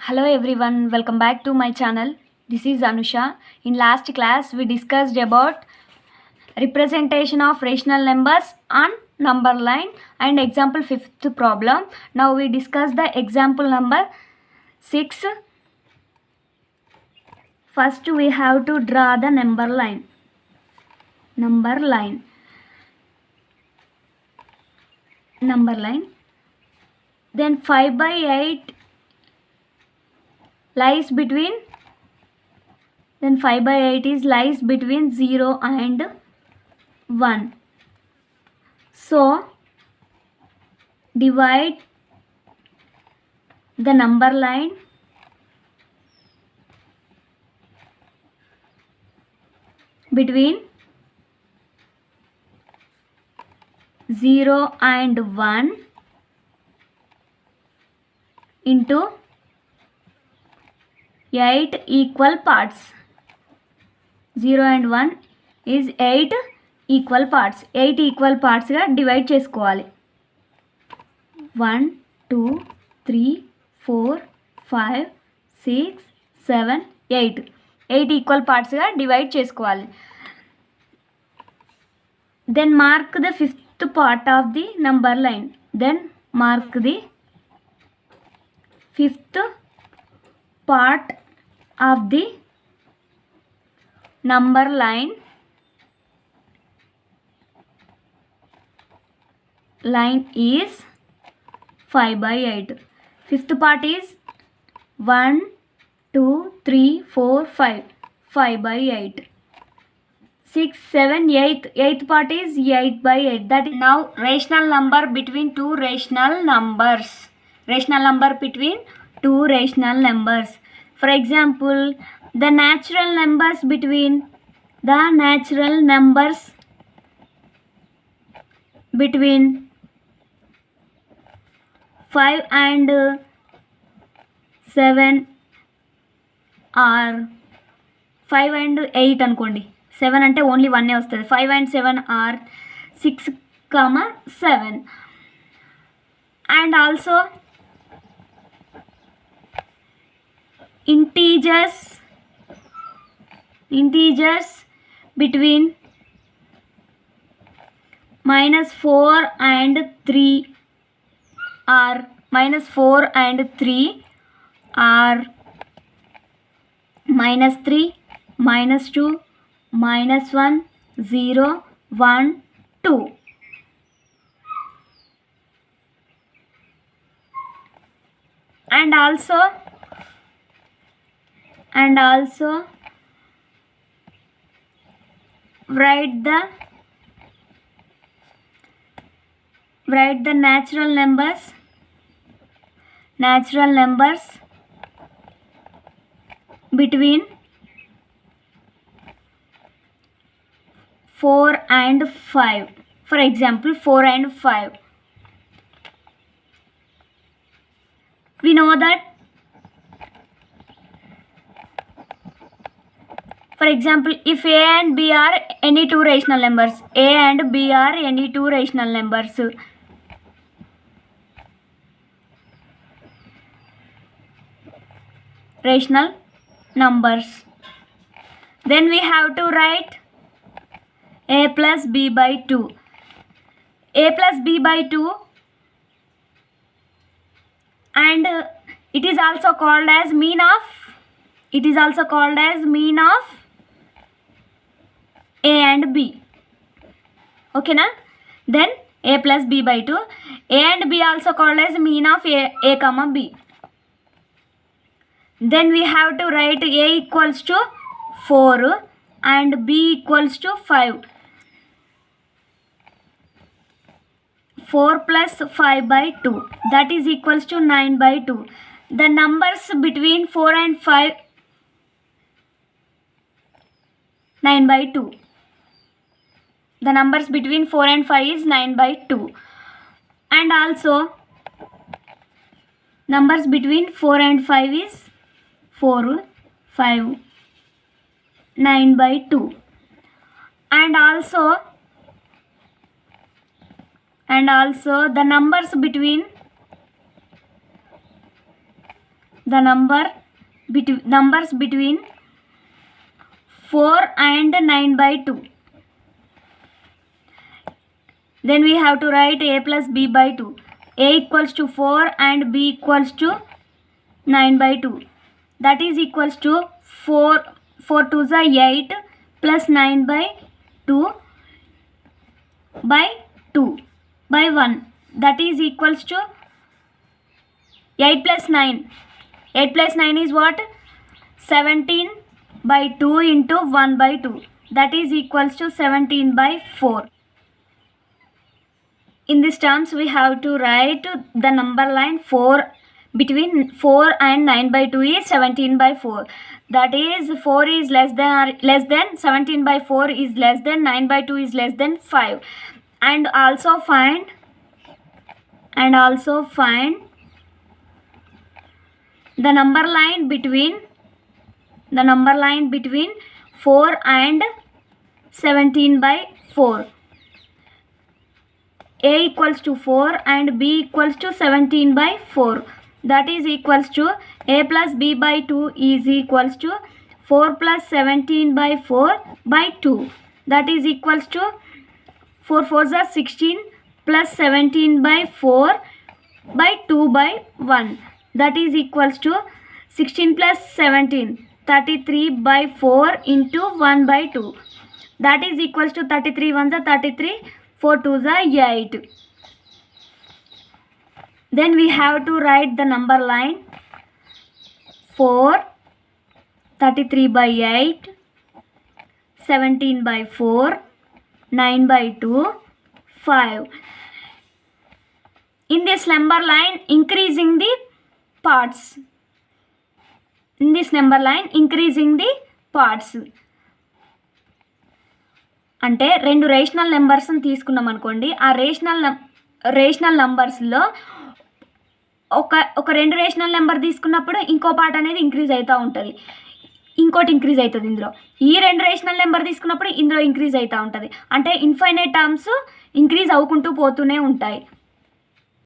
Hello everyone, welcome back to my channel. This is Anusha. In last class we discussed about representation of rational numbers on number line and example fifth problem. Now we discuss the example number 6. First we have to draw the number line. Then 5 by 8 lies between 0 and 1. So divide the number line between 0 and 1 into 8 equal parts. 0 and 1 is 8 equal parts. 8 equal parts గా divide చేసుకోవాలి. 1 2 3 4 5 6 7 8 8 equal పార్ట్స్గా divide చేసుకోవాలి. Then mark the fifth part of the number line. Fifth part of the number line is 5 by 8. Fifth part is 1 2 3 4 5 by 8. 6 7 8. Eighth part is 8 by 8. That is now rational number between two rational numbers. For example, the natural numbers between 5 and 7 are 5 and 8 అనుకోండి. 7 అంటే only 1 వస్తుంది. 5 and 7 are 6, 7. And also integers between -4 and 3 are -3 are -3 -2 -1 0 1 2. And also write the natural numbers between 4 and 5. For example, 4 and 5. We know that, for example, if A and B are any two rational numbers, then we have to write A plus B by 2. A plus B by 2, and it is also called as mean of A and B. Okay na? Then A plus B by 2. A and B also called as mean of A comma B. Then we have to write A equals to 4 and B equals to 5. 4 plus 5 by 2, that is equals to 9 by 2. The numbers between 4 and 5, 9 by 2. The numbers between 4 and 5 is 9 by 2. And also numbers between 4 and 5 is 4 5 9 by 2. And also the numbers between the numbers between 4 and 9 by 2. Then we have to write a plus b by 2. A equals to 4 and b equals to 9 by 2. That is equals to 4 2s are 8 plus 9 by 2 by 2 by 1. That is equals to 8 plus 9. 8 plus 9 is what? 17 by 2 into 1 by 2. That is equals to 17 by 4. In these terms, we have to write the number line 4 between 4 and 9 by 2 is 17 by 4. That is 4 is less than 17 by 4 is less than 9 by 2 is less than 5. And also find the number line between 4 and 17 by 4. A equals to 4 and b equals to 17 by 4. That is equals to a plus b by 2 is equals to 4 plus 17 by 4 by 2. That is equals to 4 4s are 16 plus 17 by 4 by 2 by 1. That is equals to 16 plus 17, 33 by 4 into 1 by 2. That is equals to 33 1s are 33, 4 2s are 8. Then we have to write the number line 4, 33 by 8, 17 by 4, 9 by 2, 5. In this number line, increasing the parts. అంటే రెండు rational నెంబర్స్ని తీసుకున్నాం అనుకోండి. ఆ rational నంబర్స్లో ఒక రెండు rational number తీసుకున్నప్పుడు ఇంకో part అనేది ఇంక్రీజ్ అవుతూ ఉంటుంది, ఇంకోటి ఇంక్రీజ్ అవుతుంది ఇందులో. ఈ రెండు రేషనల్ నెంబర్ తీసుకున్నప్పుడు ఇందులో ఇంక్రీజ్ అవుతూ ఉంటుంది. అంటే ఇన్ఫైనైట్ టర్మ్స్ ఇంక్రీజ్ అవ్వుకుంటూ పోతూనే ఉంటాయి.